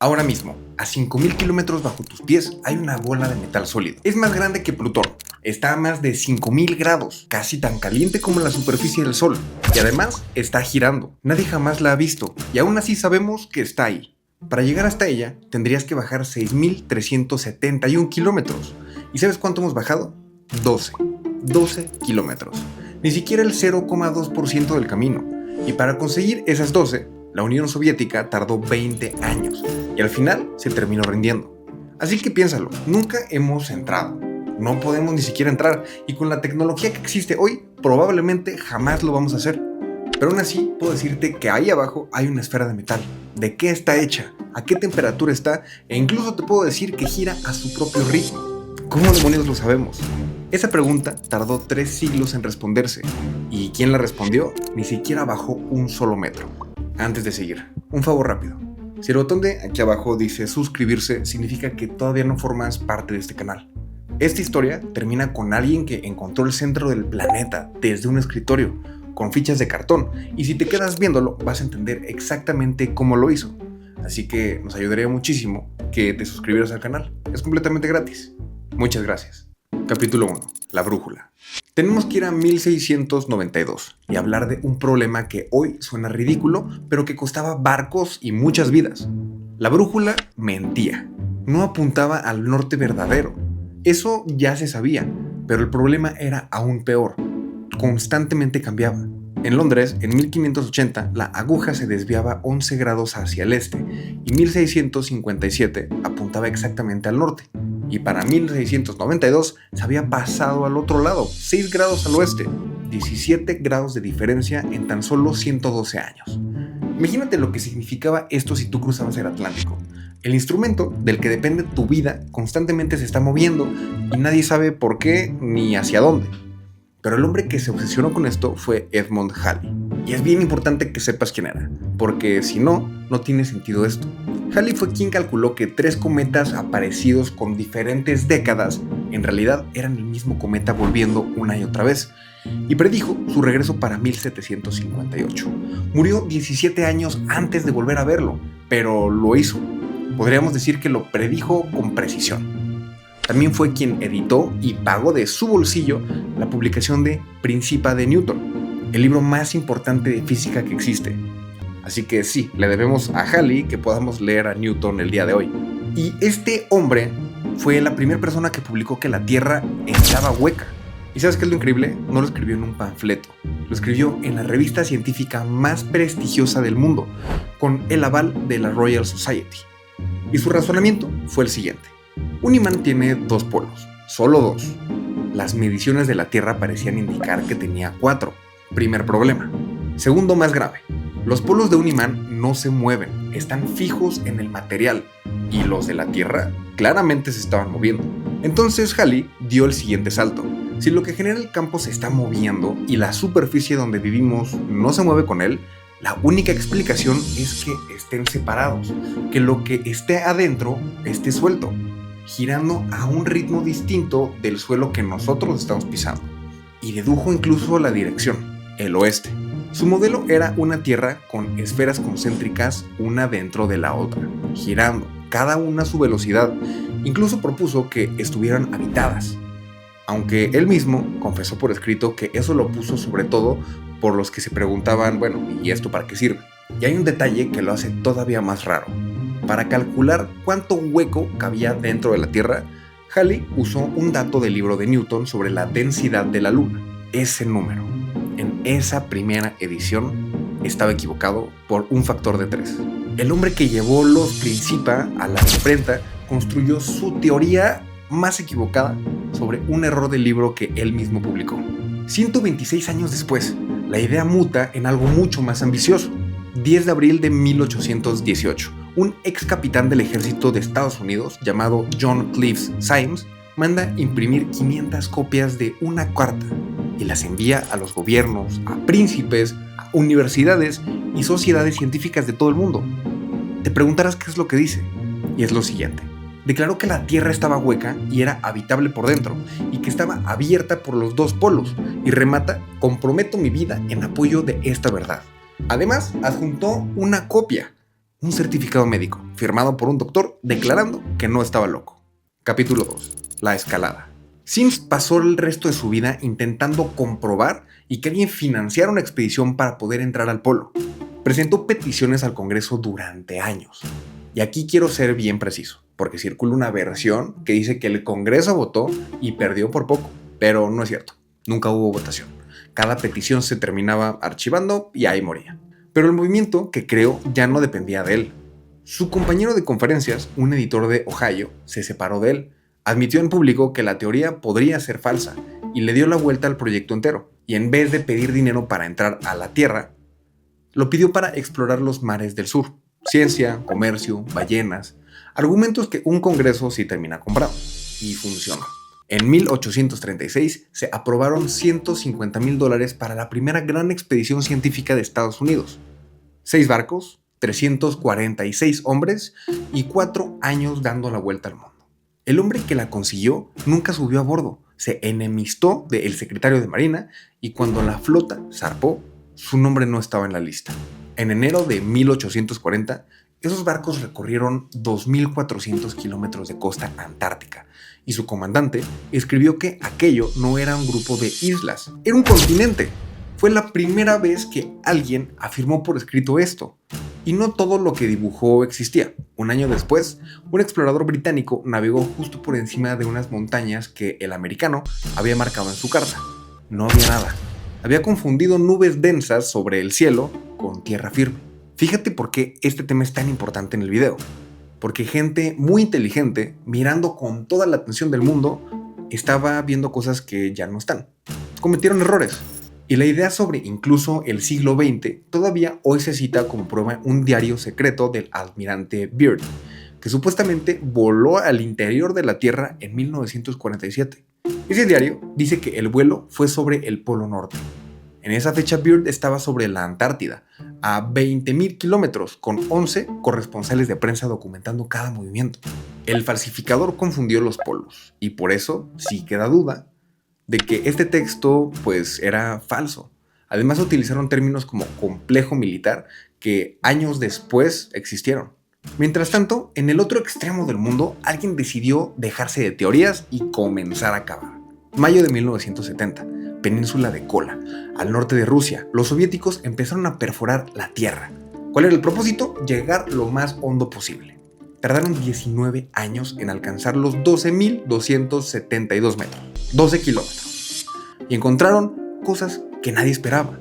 Ahora mismo, a 5000 kilómetros bajo tus pies hay una bola de metal sólido. Es más grande que Plutón. Está a más de 5000 grados, casi tan caliente como la superficie del Sol. Y además, está girando. Nadie jamás la ha visto, y aún así sabemos que está ahí. Para llegar hasta ella, tendrías que bajar 6371 kilómetros. ¿Y sabes cuánto hemos bajado? 12 kilómetros. Ni siquiera el 0,2% del camino. Y para conseguir esas 12, la Unión Soviética tardó 20 años y al final se terminó rindiendo. Así que piénsalo, nunca hemos entrado. No podemos ni siquiera entrar y con la tecnología que existe hoy, probablemente jamás lo vamos a hacer. Pero aún así, puedo decirte que ahí abajo hay una esfera de metal. ¿De qué está hecha? ¿A qué temperatura está? E incluso te puedo decir que gira a su propio ritmo. ¿Cómo demonios lo sabemos? Esa pregunta tardó 3 siglos en responderse. ¿Y quién la respondió? Ni siquiera bajó un solo metro. Antes de seguir, un favor rápido. Si el botón de aquí abajo dice suscribirse, significa que todavía no formas parte de este canal. Esta historia termina con alguien que encontró el centro del planeta desde un escritorio, con fichas de cartón, y si te quedas viéndolo vas a entender exactamente cómo lo hizo. Así que nos ayudaría muchísimo que te suscribieras al canal. Es completamente gratis. Muchas gracias. Capítulo 1. La brújula. Tenemos que ir a 1692 y hablar de un problema que hoy suena ridículo, pero que costaba barcos y muchas vidas. La brújula mentía. No apuntaba al norte verdadero. Eso ya se sabía, pero el problema era aún peor. Constantemente cambiaba. En Londres, en 1580, la aguja se desviaba 11 grados hacia el este y 1657 apuntaba exactamente al norte. Y para 1692 se había pasado al otro lado, 6 grados al oeste, 17 grados de diferencia en tan solo 112 años. Imagínate lo que significaba esto si tú cruzabas el Atlántico. El instrumento del que depende tu vida constantemente se está moviendo y nadie sabe por qué ni hacia dónde. Pero el hombre que se obsesionó con esto fue Edmund Halley. Y es bien importante que sepas quién era, porque si no, no tiene sentido esto. Halley fue quien calculó que 3 cometas aparecidos con diferentes décadas en realidad eran el mismo cometa volviendo una y otra vez, y predijo su regreso para 1758. Murió 17 años antes de volver a verlo, pero lo hizo. Podríamos decir que lo predijo con precisión. También fue quien editó y pagó de su bolsillo la publicación de Principia de Newton, el libro más importante de física que existe. Así que sí, le debemos a Halley que podamos leer a Newton el día de hoy. Y este hombre fue la primera persona que publicó que la Tierra estaba hueca. ¿Y sabes qué es lo increíble? No lo escribió en un panfleto, lo escribió en la revista científica más prestigiosa del mundo, con el aval de la Royal Society. Y su razonamiento fue el siguiente. Un imán tiene 2 polos, solo 2. Las mediciones de la Tierra parecían indicar que tenía 4. Primer problema. Segundo más grave. Los polos de un imán no se mueven, están fijos en el material, y los de la Tierra claramente se estaban moviendo. Entonces Halley dio el siguiente salto. Si lo que genera el campo se está moviendo y la superficie donde vivimos no se mueve con él, la única explicación es que estén separados, que lo que esté adentro esté suelto, girando a un ritmo distinto del suelo que nosotros estamos pisando. Y dedujo incluso la dirección, el oeste. Su modelo era una Tierra con esferas concéntricas una dentro de la otra, girando, cada una a su velocidad. Incluso propuso que estuvieran habitadas, aunque él mismo confesó por escrito que eso lo puso sobre todo por los que se preguntaban, bueno, ¿y esto para qué sirve? Y hay un detalle que lo hace todavía más raro. Para calcular cuánto hueco cabía dentro de la Tierra, Halley usó un dato del libro de Newton sobre la densidad de la Luna. Ese número, en esa primera edición, estaba equivocado por un factor de 3. El hombre que llevó los Principia a la imprenta construyó su teoría más equivocada sobre un error del libro que él mismo publicó. 126 años después, la idea muta en algo mucho más ambicioso. 10 de abril de 1818, un ex capitán del ejército de Estados Unidos llamado John Cliff Symes manda imprimir 500 copias de una carta y las envía a los gobiernos, a príncipes, a universidades y sociedades científicas de todo el mundo. Te preguntarás qué es lo que dice, y es lo siguiente. Declaró que la Tierra estaba hueca y era habitable por dentro, y que estaba abierta por los 2 polos, y remata: comprometo mi vida en apoyo de esta verdad. Además, adjuntó una copia, un certificado médico firmado por un doctor declarando que no estaba loco. Capítulo 2. La escalada. Sims pasó el resto de su vida intentando comprobar y que alguien financiara una expedición para poder entrar al polo. Presentó peticiones al Congreso durante años. Y aquí quiero ser bien preciso, porque circula una versión que dice que el Congreso votó y perdió por poco, pero no es cierto, nunca hubo votación. Cada petición se terminaba archivando y ahí moría. Pero el movimiento que creó ya no dependía de él. Su compañero de conferencias, un editor de Ohio, se separó de él. Admitió en público que la teoría podría ser falsa y le dio la vuelta al proyecto entero. Y en vez de pedir dinero para entrar a la Tierra, lo pidió para explorar los mares del sur. Ciencia, comercio, ballenas, argumentos que un congreso sí termina comprando. Y funcionó. En 1836 se aprobaron $150,000 para la primera gran expedición científica de Estados Unidos. 6 barcos, 346 hombres y 4 años dando la vuelta al mundo. El hombre que la consiguió nunca subió a bordo, se enemistó del secretario de Marina y cuando la flota zarpó, su nombre no estaba en la lista. En enero de 1840, esos barcos recorrieron 2.400 kilómetros de costa antártica y su comandante escribió que aquello no era un grupo de islas, era un continente. Fue la primera vez que alguien afirmó por escrito esto. Y no todo lo que dibujó existía. Un año después, un explorador británico navegó justo por encima de unas montañas que el americano había marcado en su carta. No había nada. Había confundido nubes densas sobre el cielo con tierra firme. Fíjate por qué este tema es tan importante en el video. Porque gente muy inteligente, mirando con toda la atención del mundo, estaba viendo cosas que ya no están. Cometieron errores. Y la idea sobre incluso el siglo XX todavía hoy se cita como prueba un diario secreto del almirante Byrd, que supuestamente voló al interior de la Tierra en 1947. Ese diario dice que el vuelo fue sobre el Polo Norte. En esa fecha Byrd estaba sobre la Antártida, a 20,000 kilómetros, con 11 corresponsales de prensa documentando cada movimiento. El falsificador confundió los polos, y por eso sí queda duda de que este texto pues era falso. Además utilizaron términos como complejo militar que años después existieron. Mientras tanto, en el otro extremo del mundo, alguien decidió dejarse de teorías y comenzar a cavar. Mayo de 1970, península de Kola, al norte de Rusia, los soviéticos empezaron a perforar la Tierra. ¿Cuál era el propósito? Llegar lo más hondo posible. Tardaron 19 años en alcanzar los 12,272 metros, 12 kilómetros, y encontraron cosas que nadie esperaba.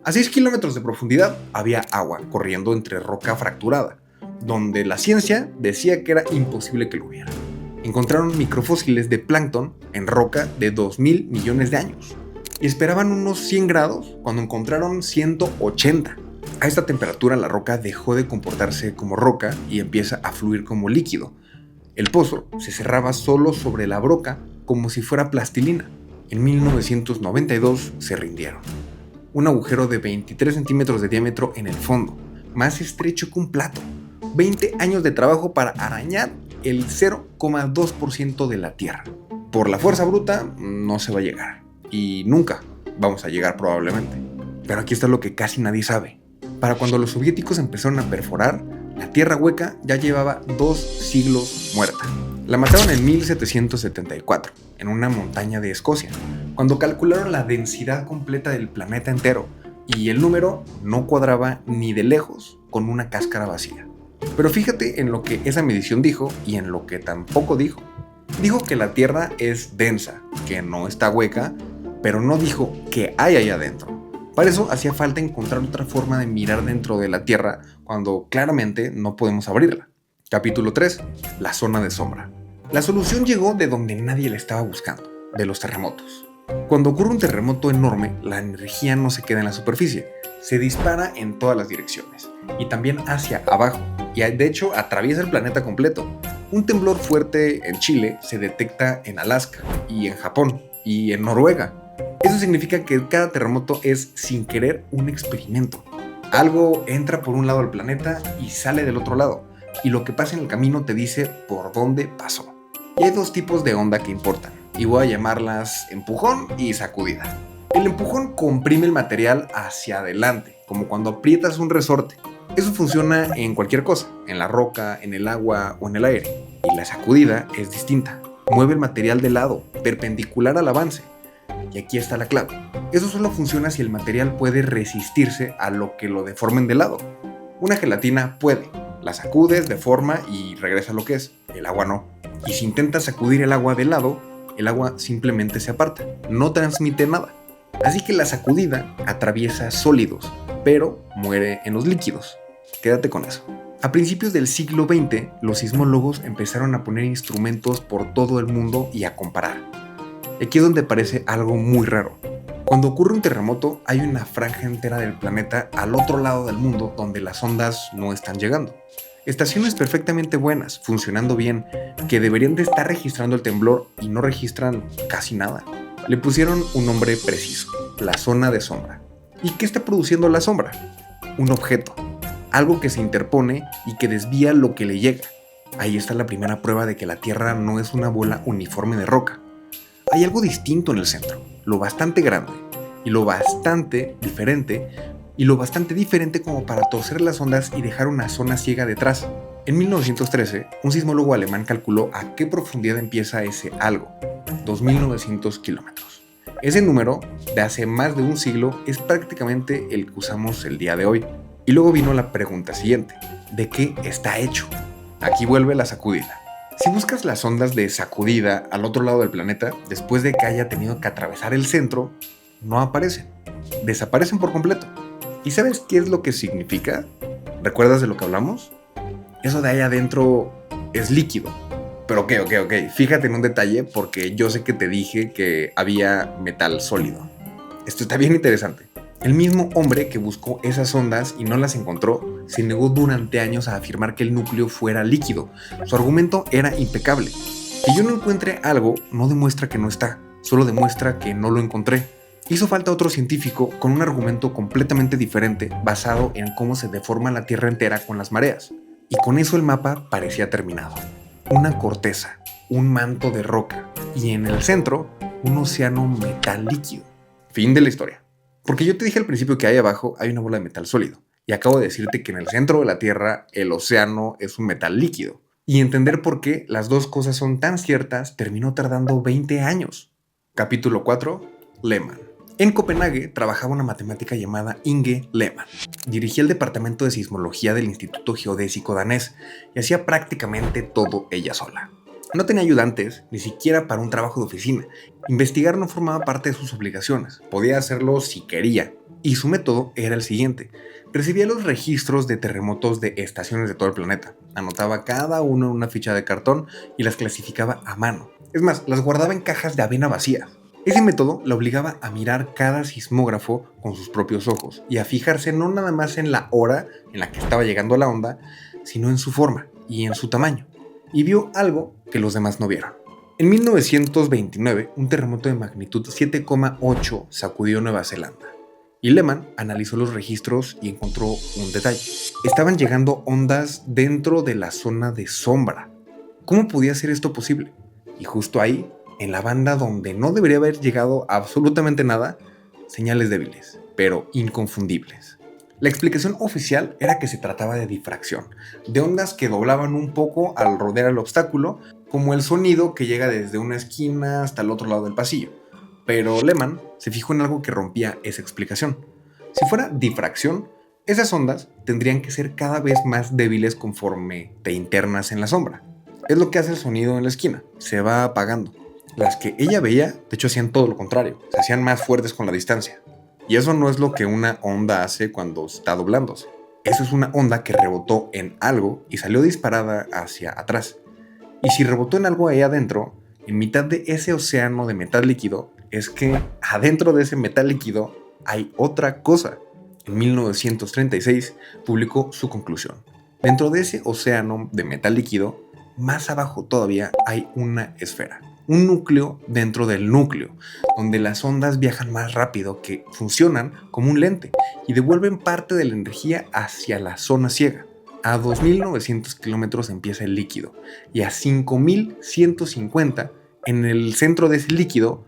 A 6 kilómetros de profundidad había agua corriendo entre roca fracturada, donde la ciencia decía que era imposible que lo hubiera. Encontraron microfósiles de plancton en roca de 2,000 millones de años, y esperaban unos 100 grados cuando encontraron 180. A esta temperatura la roca dejó de comportarse como roca y empieza a fluir como líquido. El pozo se cerraba solo sobre la broca como si fuera plastilina. En 1992 se rindieron. Un agujero de 23 centímetros de diámetro en el fondo, más estrecho que un plato. 20 años de trabajo para arañar el 0,2% de la Tierra. Por la fuerza bruta no se va a llegar. Y nunca vamos a llegar probablemente. Pero aquí está lo que casi nadie sabe. Para cuando los soviéticos empezaron a perforar, la Tierra hueca ya llevaba 2 siglos muerta. La mataron en 1774, en una montaña de Escocia, cuando calcularon la densidad completa del planeta entero, y el número no cuadraba ni de lejos con una cáscara vacía. Pero fíjate en lo que esa medición dijo y en lo que tampoco dijo. Dijo que la Tierra es densa, que no está hueca, pero no dijo qué hay allá adentro. Para eso hacía falta encontrar otra forma de mirar dentro de la Tierra cuando claramente no podemos abrirla. Capítulo 3. La zona de sombra. La solución llegó de donde nadie la estaba buscando, de los terremotos. Cuando ocurre un terremoto enorme, la energía no se queda en la superficie, se dispara en todas las direcciones y también hacia abajo, y de hecho atraviesa el planeta completo. Un temblor fuerte en Chile se detecta en Alaska y en Japón y en Noruega. Eso significa que cada terremoto es, sin querer, un experimento. Algo entra por un lado del planeta y sale del otro lado, y lo que pasa en el camino te dice por dónde pasó. Y hay 2 tipos de onda que importan, y voy a llamarlas empujón y sacudida. El empujón comprime el material hacia adelante, como cuando aprietas un resorte, Eso funciona en cualquier cosa, en la roca, en el agua o en el aire. Y la sacudida es distinta. Mueve el material de lado, perpendicular al avance. Y aquí está la clave. Eso solo funciona si el material puede resistirse a lo que lo deformen de lado. Una gelatina puede. La sacudes, deforma y regresa a lo que es. El agua no. Y si intentas sacudir el agua de lado, el agua simplemente se aparta. No transmite nada. Así que la sacudida atraviesa sólidos, pero muere en los líquidos. Quédate con eso. A principios del siglo XX, los sismólogos empezaron a poner instrumentos por todo el mundo y a comparar. Aquí es donde aparece algo muy raro. Cuando ocurre un terremoto, hay una franja entera del planeta al otro lado del mundo donde las ondas no están llegando. Estaciones perfectamente buenas, funcionando bien, que deberían de estar registrando el temblor y no registran casi nada. Le pusieron un nombre preciso, la zona de sombra. ¿Y qué está produciendo la sombra? Un objeto, algo que se interpone y que desvía lo que le llega. Ahí está la primera prueba de que la Tierra no es una bola uniforme de roca. Hay algo distinto en el centro, lo bastante grande, y lo bastante diferente como para torcer las ondas y dejar una zona ciega detrás. En 1913, un sismólogo alemán calculó a qué profundidad empieza ese algo, 2.900 kilómetros. Ese número, de hace más de un siglo, es prácticamente el que usamos el día de hoy. Y luego vino la pregunta siguiente, ¿de qué está hecho? Aquí vuelve la sacudida. Si buscas las ondas de sacudida al otro lado del planeta, después de que haya tenido que atravesar el centro, no aparecen. Desaparecen por completo. ¿Y sabes qué es lo que significa? ¿Recuerdas de lo que hablamos? Eso de ahí adentro es líquido. Pero ok. Fíjate en un detalle porque yo sé que te dije que había metal sólido. Esto está bien interesante. El mismo hombre que buscó esas ondas y no las encontró, se negó durante años a afirmar que el núcleo fuera líquido. Su argumento era impecable. Que yo no encuentre algo no demuestra que no está, solo demuestra que no lo encontré. Hizo falta otro científico con un argumento completamente diferente basado en cómo se deforma la Tierra entera con las mareas. Y con eso el mapa parecía terminado. Una corteza, un manto de roca y en el centro un océano metal líquido. Fin de la historia. Porque yo te dije al principio que ahí abajo hay una bola de metal sólido. Y acabo de decirte que en el centro de la Tierra el océano es un metal líquido. Y entender por qué las dos cosas son tan ciertas terminó tardando 20 años. Capítulo 4. Lehmann. En Copenhague trabajaba una matemática llamada Inge Lehmann. Dirigía el departamento de sismología del Instituto Geodésico danés y hacía prácticamente todo ella sola. No tenía ayudantes, ni siquiera para un trabajo de oficina. Investigar no formaba parte de sus obligaciones. Podía hacerlo si quería. Y su método era el siguiente. Recibía los registros de terremotos de estaciones de todo el planeta. Anotaba cada uno en una ficha de cartón y las clasificaba a mano. Es más, las guardaba en cajas de avena vacías. Ese método la obligaba a mirar cada sismógrafo con sus propios ojos y a fijarse no nada más en la hora en la que estaba llegando la onda, sino en su forma y en su tamaño. Y vio algo que los demás no vieron. En 1929, un terremoto de magnitud 7,8 sacudió Nueva Zelanda. Y Lehmann analizó los registros y encontró un detalle. Estaban llegando ondas dentro de la zona de sombra. ¿Cómo podía ser esto posible? Y justo ahí, en la banda donde no debería haber llegado absolutamente nada, señales débiles, pero inconfundibles. La explicación oficial era que se trataba de difracción, de ondas que doblaban un poco al rodear el obstáculo, como el sonido que llega desde una esquina hasta el otro lado del pasillo. Pero Lehmann se fijó en algo que rompía esa explicación. Si fuera difracción, esas ondas tendrían que ser cada vez más débiles conforme te internas en la sombra. Es lo que hace el sonido en la esquina, se va apagando. Las que ella veía, de hecho, hacían todo lo contrario, se hacían más fuertes con la distancia. Y eso no es lo que una onda hace cuando está doblándose. Eso es una onda que rebotó en algo y salió disparada hacia atrás. Y si rebotó en algo ahí adentro, en mitad de ese océano de metal líquido, es que adentro de ese metal líquido hay otra cosa. En 1936 publicó su conclusión. Dentro de ese océano de metal líquido, más abajo todavía hay una esfera. Un núcleo dentro del núcleo, donde las ondas viajan más rápido, que funcionan como un lente y devuelven parte de la energía hacia la zona ciega. A 2.900 kilómetros empieza el líquido y a 5.150 en el centro de ese líquido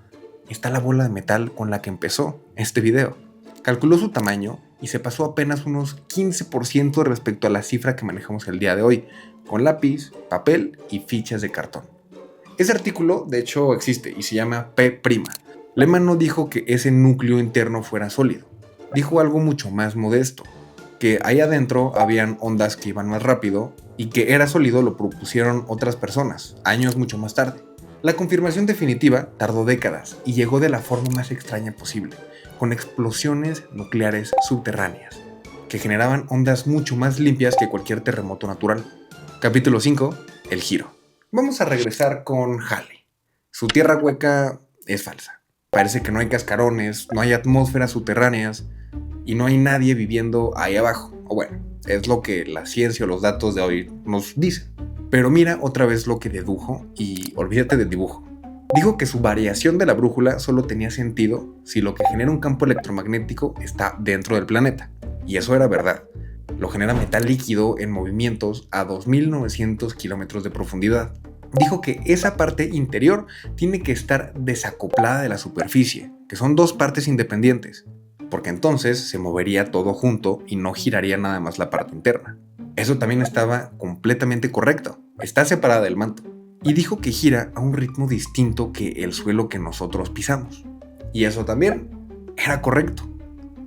está la bola de metal con la que empezó este video. Calculó su tamaño y se pasó apenas unos 15% respecto a la cifra que manejamos el día de hoy, con lápiz, papel y fichas de cartón. Ese artículo, de hecho, existe y se llama P'. Lehman no dijo que ese núcleo interno fuera sólido. Dijo algo mucho más modesto, que ahí adentro habían ondas que iban más rápido y que era sólido lo propusieron otras personas, años mucho más tarde. La confirmación definitiva tardó décadas y llegó de la forma más extraña posible, con explosiones nucleares subterráneas, que generaban ondas mucho más limpias que cualquier terremoto natural. Capítulo 5. El giro. Vamos a regresar con Halley. Su tierra hueca es falsa. Parece que no hay cascarones, no hay atmósferas subterráneas y no hay nadie viviendo ahí abajo. O bueno, es lo que la ciencia o los datos de hoy nos dicen. Pero mira otra vez lo que dedujo y olvídate del dibujo. Dijo que su variación de la brújula solo tenía sentido si lo que genera un campo electromagnético está dentro del planeta. Y eso era verdad. Lo genera metal líquido en movimientos a 2.900 kilómetros de profundidad. Dijo que esa parte interior tiene que estar desacoplada de la superficie, que son dos partes independientes, porque entonces se movería todo junto y no giraría nada más la parte interna. Eso también estaba completamente correcto, está separada del manto. Y dijo que gira a un ritmo distinto que el suelo que nosotros pisamos. Y eso también era correcto.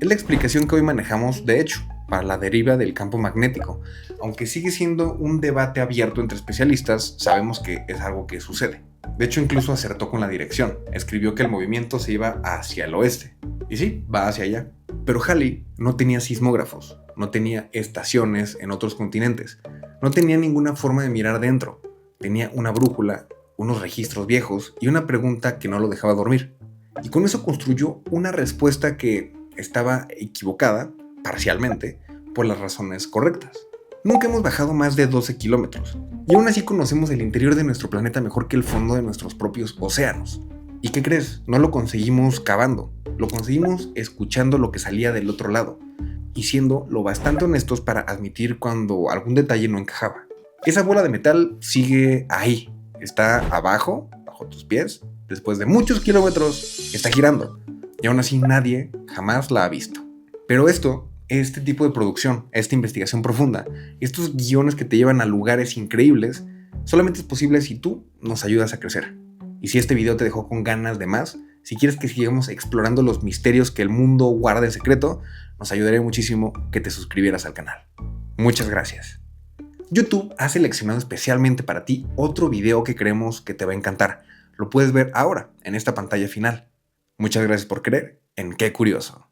Es la explicación que hoy manejamos, de hecho, para la deriva del campo magnético. Aunque sigue siendo un debate abierto entre especialistas, sabemos que es algo que sucede. De hecho, incluso acertó con la dirección. Escribió que el movimiento se iba hacia el oeste. Y sí, va hacia allá. Pero Halley no tenía sismógrafos, no tenía estaciones en otros continentes, no tenía ninguna forma de mirar dentro. Tenía una brújula, unos registros viejos y una pregunta que no lo dejaba dormir. Y con eso construyó una respuesta que estaba equivocada, parcialmente, por las razones correctas. Nunca hemos bajado más de 12 kilómetros, y aún así conocemos el interior de nuestro planeta mejor que el fondo de nuestros propios océanos. ¿Y qué crees? No lo conseguimos cavando, lo conseguimos escuchando lo que salía del otro lado, y siendo lo bastante honestos para admitir cuando algún detalle no encajaba. Esa bola de metal sigue ahí, está abajo, bajo tus pies, después de muchos kilómetros, está girando, y aún así nadie jamás la ha visto. Pero este tipo de producción, esta investigación profunda, estos guiones que te llevan a lugares increíbles, solamente es posible si tú nos ayudas a crecer. Y si este video te dejó con ganas de más, si quieres que sigamos explorando los misterios que el mundo guarda en secreto, nos ayudaría muchísimo que te suscribieras al canal. Muchas gracias. YouTube ha seleccionado especialmente para ti otro video que creemos que te va a encantar. Lo puedes ver ahora, en esta pantalla final. Muchas gracias por creer en Qué Curioso.